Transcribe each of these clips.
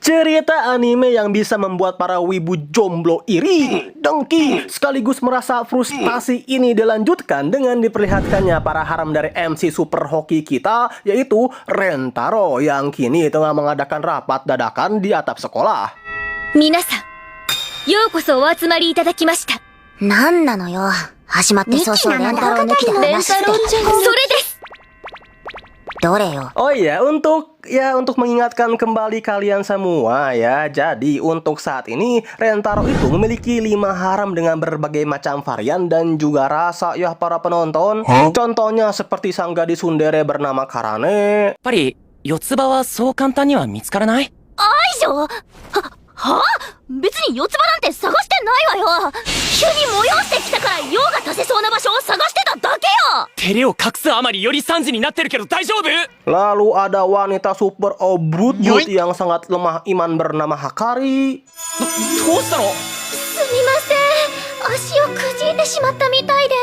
Cerita anime yang bisa membuat para wibu jomblo iri, dengki, sekaligus merasa frustasi ini dilanjutkan dengan diperlihatkannya para haram dari MC Super Hoki kita, yaitu Rentaro yang kini tengah mengadakan rapat dadakan di atap sekolah. Minasan, youkoso o atsumari itadaki mashita. なんなのよ。始まって早々レンタロウ抜きで話して。それです。どれよ。 Oh iya, untuk mengingatkan kembali kalian semua ya. Jadi untuk saat ini Rentaro itu memiliki 5 haram dengan berbagai macam varian dan juga rasa ya para penonton. Contohnya seperti sang gadis tsundere bernama Karane. やっぱり四つ葉はそう簡単には見つからない。愛情？は？別に四つ葉なんて探してないわよ。急に催してきたから用が足せそうな場所を探してただけよ。照れを隠すあまりより惨事になってるけど大丈夫？ Lalu ada wanita super obrut yang sangat lemah iman bernama Hakari. どうしたの？すみません。足をくじいてしまったみたいで。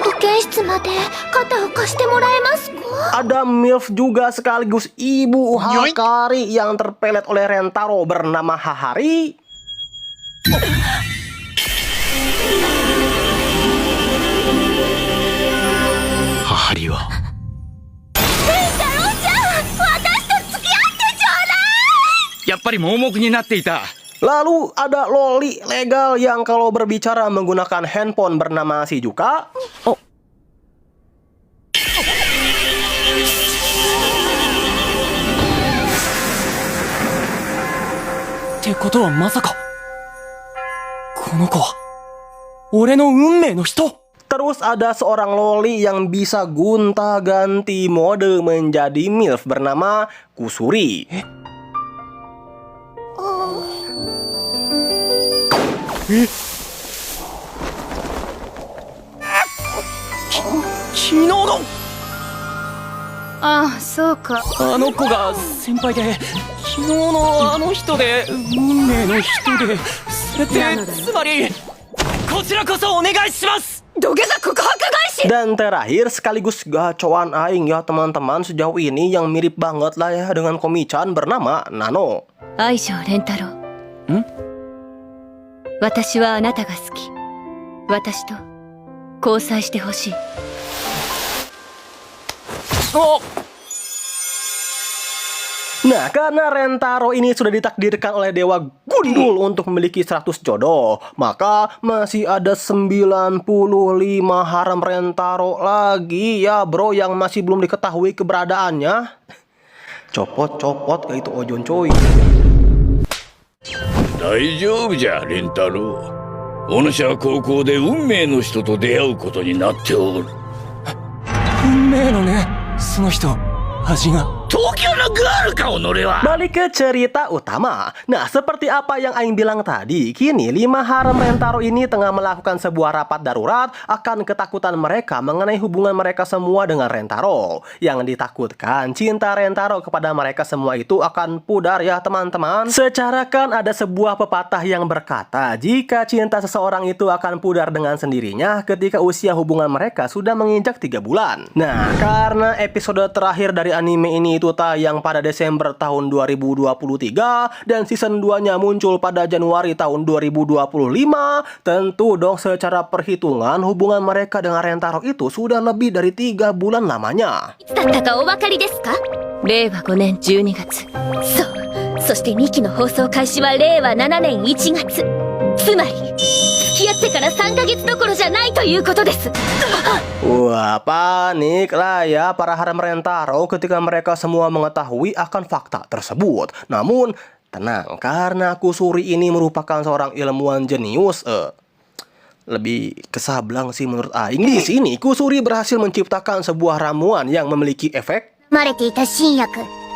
保健室まで肩を貸してもらえますか？ Ada MILF juga sekaligus ibu Hakari yang terpelet oleh Rentaro bernama Hahari. Hahari wa やっぱり盲目になっていた。 Lalu ada loli legal yang kalau berbicara menggunakan handphone bernama Shizuka. Oh. ってことはまさかこの子は俺の運命の人？ Terus ada seorang loli yang bisa gonta-ganti mode menjadi MILF bernama Kusuri. 昨日のああ、そうか。あの子が先輩で昨日のあの人で運命の人でそれってつまりこちらこそお願いします。 土下座告白返し。 Dan terakhir sekaligus gacoan aing ya teman-teman sejauh ini yang mirip banget lah ya dengan Komi-chan bernama Nano. 愛情蓮太郎。私はあなたが好き。私と交際してほしい。 Oh. Nah, karena Rentaro ini sudah ditakdirkan oleh Dewa Gundul untuk memiliki 100 jodoh, maka masih ada 95 haram Rentaro lagi ya bro yang masih belum diketahui keberadaannya. Copot-copot kayak itu ojon coy. 大丈夫じゃ、レンタロウ。お主は高校で運命の人と出会うことになっておる。運命のね、その人味が。 Balik ke cerita utama. Nah, seperti apa yang Aing bilang tadi, kini 5 haram Rentaro ini tengah melakukan sebuah rapat darurat akan ketakutan mereka mengenai hubungan mereka semua dengan Rentaro. Yang ditakutkan cinta Rentaro kepada mereka semua itu akan pudar ya teman-teman. Secara kan ada sebuah pepatah yang berkata, jika cinta seseorang itu akan pudar dengan sendirinya ketika usia hubungan mereka sudah menginjak 3 bulan. Nah, karena episode terakhir dari anime ini itu tayang pada Desember tahun 2023 dan season 2-nya muncul pada Januari tahun 2025, tentu dong secara perhitungan hubungan mereka dengan Rentaro itu sudah lebih dari 3 bulan lamanya. だったかお分かりですか？令和5年12月。そう。そして2期の放送開始は令和7年1月。つまり付き合ってから3ヶ月どころじゃないということです。 Wah, panik lah ya para haram Rentaro ketika mereka semua mengetahui akan fakta tersebut. Namun, tenang, karena Kusuri ini merupakan seorang ilmuwan jenius, lebih kesablang sih menurut Aing. Di sini, Kusuri berhasil menciptakan sebuah ramuan yang memiliki efek 生まれていた新薬、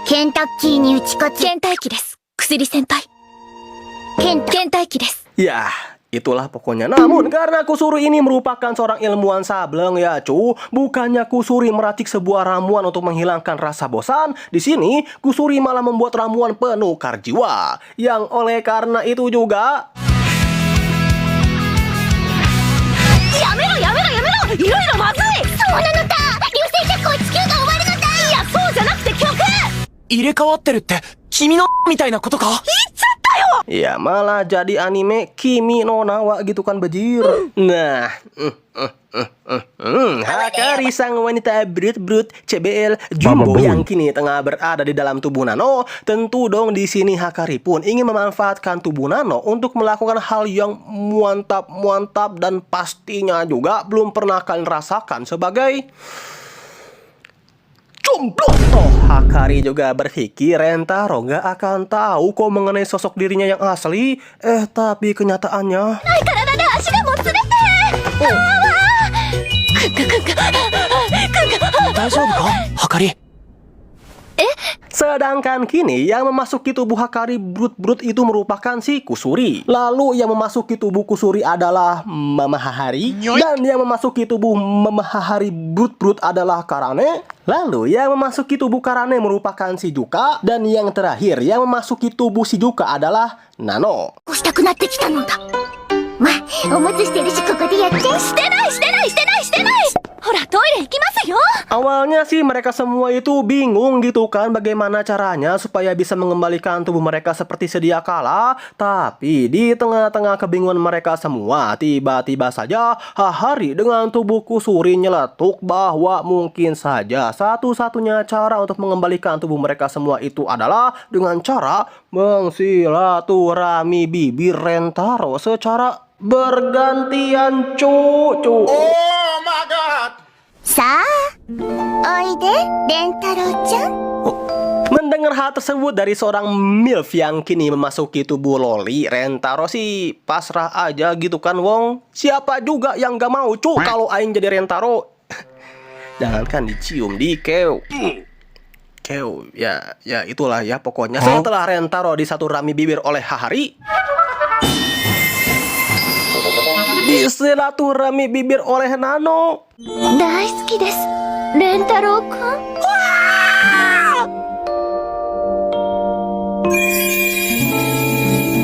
ケンタッキーに打ち勝つ。倦怠期です。薬先輩。倦怠期です。 ya, itulah pokoknya. Namun karena Kusuri ini merupakan seorang ilmuwan sableng ya cu, bukannya Kusuri meracik sebuah ramuan untuk menghilangkan rasa bosan, di sini Kusuri malah membuat ramuan penukar jiwa. Yang oleh karena itu juga やめろやめろやめろ。いろいろまずい。そうなのだ。流星着光地球が終わるのだ。いやそうじゃなくて曲。入れ替わってるって君のみたいなことか。 Ya malah jadi anime Kimi no Nawa gitu kan bejir. Nah, Hakari sang wanita brut CBL Jumbo yang kini tengah berada di dalam tubuh Nano. Tentu dong di sini Hakari pun ingin memanfaatkan tubuh Nano untuk melakukan hal yang mantap dan pastinya juga belum pernah kalian rasakan sebagai jomblo. Toh Hakari juga berpikir Rentaro gak akan tahu kok mengenai sosok dirinya yang asli. Tapi kenyataannya 大丈夫かはかり。 Sedangkan kini yang memasuki tubuh Hakari Brut itu merupakan si Kusuri. Lalu yang memasuki tubuh Kusuri adalah Mama Hahari. Dan yang memasuki tubuh Mama Hahari Brut adalah Karane. Lalu yang memasuki tubuh Karane merupakan si Juka. Dan yang terakhir yang memasuki tubuh si Juka adalah Nano. したくなってきたのだ。ま、おむつしてるし、ここでやって。してないほら、トイレ行きますよ。 Awalnya sih mereka semua itu bingung gitu kan bagaimana caranya supaya bisa mengembalikan tubuh mereka seperti sedia kala. Tapi di tengah-tengah kebingungan mereka semua, tiba-tiba saja Hahari dengan tubuh Kusuri nyeletuk bahwa mungkin saja satu-satunya cara untuk mengembalikan tubuh mereka semua itu adalah dengan cara mengsilaturahmi bibir Rentaro secara bergantian cucu. さあ、おいで、レンタロウちゃん。 Mendengar hal tersebut dari seorang MILF yang kini memasuki tubuh Loli, Rentaro sih pasrah aja gitu kan wong. Siapa juga yang gak mau kalau aing jadi Rentaro. Jangankan dicium, dikeu. Keu, ya itulah ya pokoknya. Setelah Rentaro disaturami bibir oleh Hahari, disilaturahmi bibir oleh Nano. 大好きです、レンタロウくん。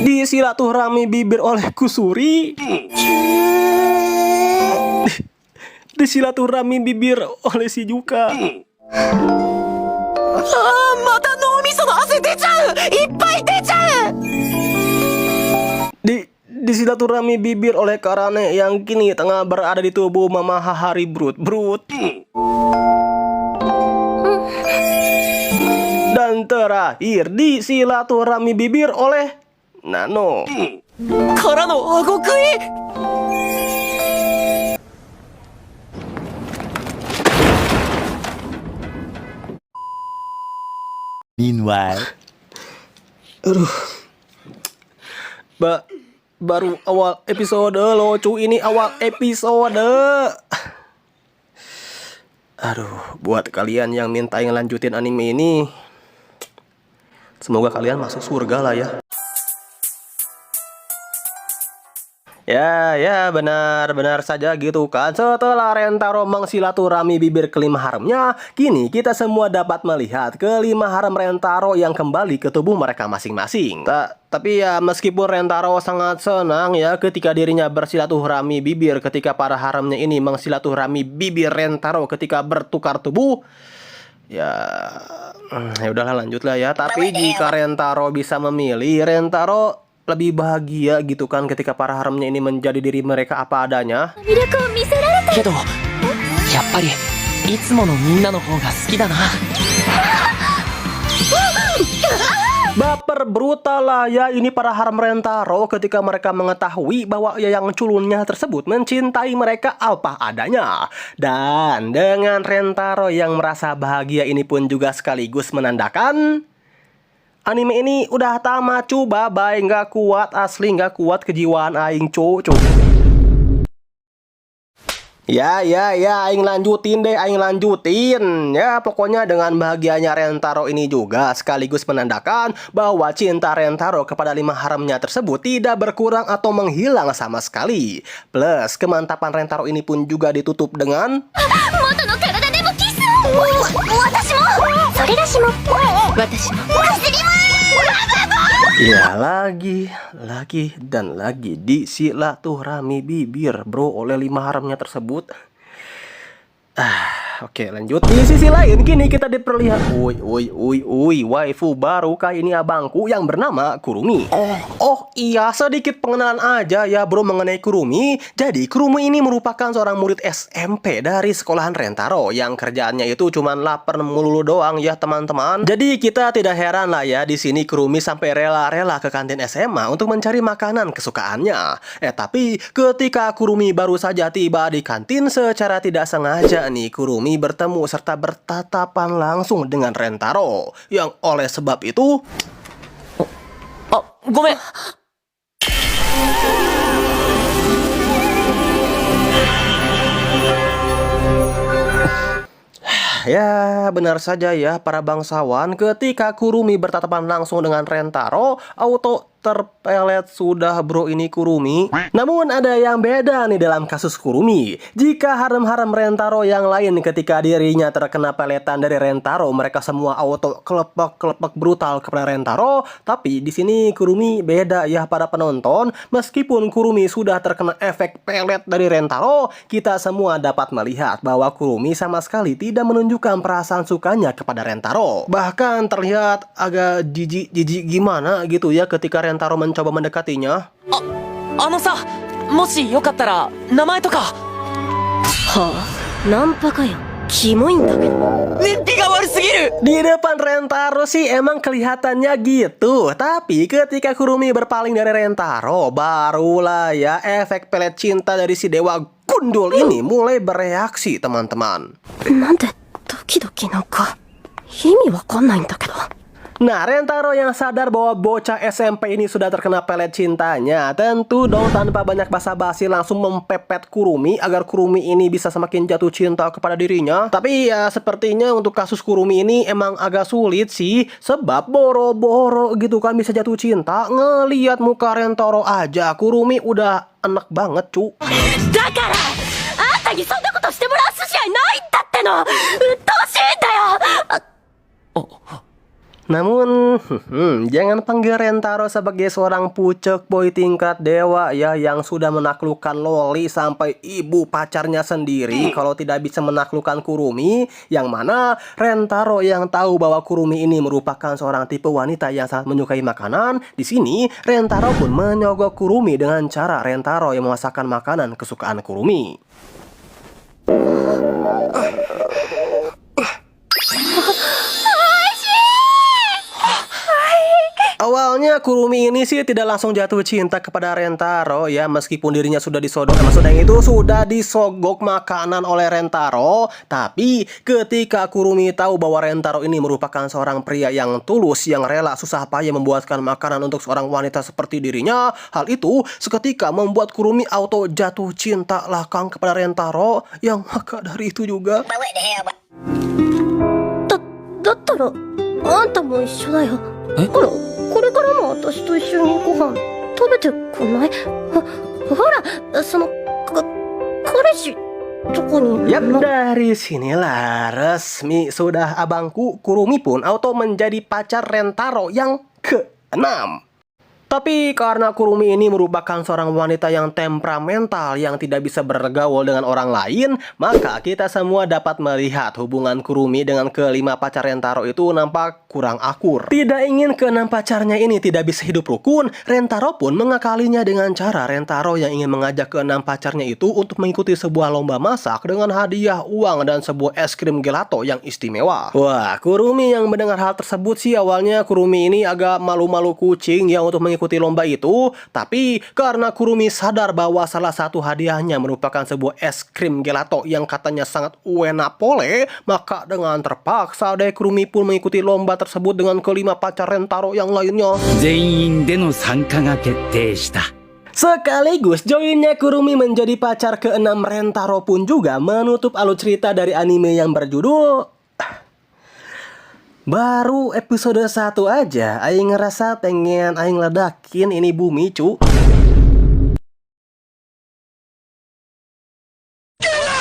Disilaturahmi bibir oleh Kusuri. Disilaturahmi bibir oleh si Juka. また脳みその汗出ちゃう。いっぱい出ちゃう。 Disilaturahmi bibir oleh Karane yang kini tengah berada di tubuh Mama Hahari Brut. Dan terakhir disilaturahmi bibir oleh Nano. からの顎食い。 Meanwhile, Baru awal episode loh cuy, ini awal episode. Aduh, buat kalian yang minta yang lanjutin anime ini, semoga kalian masuk surga lah ya. Ya benar saja gitu kan. Setelah Rentaro mengsilaturahmi bibir kelima haramnya, kini kita semua dapat melihat kelima haram Rentaro yang kembali ke tubuh mereka masing-masing. Tapi ya meskipun Rentaro sangat senang ya ketika dirinya bersilaturahmi bibir ketika para haramnya ini mengsilaturahmi bibir Rentaro ketika bertukar tubuh. Ya udahlah lanjutlah ya. Tapi jika Rentaro bisa memilih, Rentaro lebih bahagia gitu kan ketika para haramnya ini menjadi diri mereka apa adanya. 魅力を見せられた。けどやっぱりいつものみんなの方が好きだな。 Baper brutal lah ya ini para haram Rentaro ketika mereka mengetahui bahwa yang culunnya tersebut mencintai mereka apa adanya. Dan dengan Rentaro yang merasa bahagia ini pun juga sekaligus menandakan anime ini udah tamat cu, bye-bye. Nggak kuat, asli nggak kuat kejiwaan aing cu. Ya, aing lanjutin deh, ya pokoknya dengan bahagianya Rentaro ini juga sekaligus menandakan bahwa cinta Rentaro kepada lima haramnya tersebut tidak berkurang atau menghilang sama sekali. Plus kemantapan Rentaro ini pun juga ditutup dengan 元の体でもキスを。私も。それがしも。私も。ya lagi dan lagi disilaturahmi bibir bro oleh lima haramnya tersebut. Oke, lanjut. Di sisi lain, kini kita diperlihat waifu baru kah ini abangku yang bernama Kurumi. Oh iya, sedikit pengenalan aja ya bro mengenai Kurumi. Jadi Kurumi ini merupakan seorang murid SMP dari sekolahan Rentaro yang kerjaannya itu cuman lapar melulu doang ya teman-teman. Jadi kita tidak heran lah ya di sini Kurumi sampai rela-rela ke kantin SMA untuk mencari makanan kesukaannya. Tapi ketika Kurumi baru saja tiba di kantin, secara tidak sengaja nih Kurumi bertemu serta bertatapan langsung dengan Rentaro. Yang oleh sebab itu... あ、ごめん。 Ya, benar saja ya para bangsawan, ketika Kurumi bertatapan langsung dengan Rentaro, auto terpelet sudah bro ini Kurumi. Namun ada yang beda nih dalam kasus Kurumi. Jika harem-harem Rentaro yang lain ketika dirinya terkena peletan dari Rentaro, mereka semua auto kelepek-kelepek brutal kepada Rentaro. Tapi di sini Kurumi beda ya para penonton. Meskipun Kurumi sudah terkena efek pelet dari Rentaro, kita semua dapat melihat bahwa Kurumi sama sekali tidak menunjukkan perasaan sukanya kepada Rentaro. Bahkan terlihat agak jijik gimana gitu ya ketika Rentaro mencoba mendekatinya. あのさ、もしよかったら名前とか。はあ、ナンパかよ。キモいんだけど。燃費が悪すぎる。 Di depan Rentaro sih emang kelihatannya gitu. Tapi ketika Kurumi berpaling dari Rentaro, barulah ya efek pelet cinta dari si dewa gundul ini mulai bereaksi teman-teman. なんでドキドキなんか意味わかんないんだけど。 Nah, Rentaro yang sadar bahwa bocah SMP ini sudah terkena pelet cintanya, tentu dong tanpa banyak basa-basi langsung mempepet Kurumi agar Kurumi ini bisa semakin jatuh cinta kepada dirinya. Tapi ya sepertinya untuk kasus Kurumi ini emang agak sulit sih, sebab boro-boro gitu kan bisa jatuh cinta. Ngeliat muka Rentaro aja, Kurumi udah enak banget cu. だからあんたにそんなことしてもらう筋合いないんだっての。鬱陶しいんだよ。 Namun, jangan panggil Rentaro sebagai seorang pucuk boy tingkat dewa ya yang sudah menaklukkan Loli sampai ibu pacarnya sendiri kalau tidak bisa menaklukkan Kurumi, yang mana Rentaro yang tahu bahwa Kurumi ini merupakan seorang tipe wanita yang sangat menyukai makanan. Di sini Rentaro pun menyogok Kurumi dengan cara Rentaro yang memasakkan makanan kesukaan Kurumi. Awalnya Kurumi ini sih tidak langsung jatuh cinta kepada Rentaro ya, meskipun dirinya sudah disodok, maksudnya itu sudah disogok makanan oleh Rentaro. Tapi ketika Kurumi tahu bahwa Rentaro ini merupakan seorang pria yang tulus, yang rela susah payah membuatkan makanan untuk seorang wanita seperti dirinya, hal itu seketika membuat Kurumi auto jatuh cinta lakang kepada Rentaro. Yang maka dari itu juga だったらあんたも一緒だよ。ほらこれからも私と一緒にご飯食べてこない？ほらその彼氏とこに。 Yap, dari sinilah resmi sudah abangku Kurumi pun auto menjadi pacar Rentaro yang ke-6. Tapi karena Kurumi ini merupakan seorang wanita yang temperamental yang tidak bisa bergaul dengan orang lain, maka kita semua dapat melihat hubungan Kurumi dengan kelima pacar Rentaro itu nampak kurang akur. Tidak ingin keenam pacarnya ini tidak bisa hidup rukun, Rentaro pun mengakalinya dengan cara Rentaro yang ingin mengajak keenam pacarnya itu untuk mengikuti sebuah lomba masak dengan hadiah uang dan sebuah es krim gelato yang istimewa. Wah, Kurumi yang mendengar hal tersebut sih awalnya Kurumi ini agak malu-malu kucing ya untuk mengikuti lomba itu, tapi karena Kurumi sadar bahwa salah satu hadiahnya merupakan sebuah es krim gelato yang katanya sangat uenapole, maka dengan terpaksa deh Kurumi pun mengikuti lomba tersebut dengan kelima pacar Rentaro yang lainnya. 全員での参加が決定した。 Sekaligus joinnya Kurumi menjadi pacar ke-6 Rentaro pun juga menutup alur cerita dari anime yang berjudul baru episode 1 aja, aing ngerasa pengen aing ledakin ini bumi cu.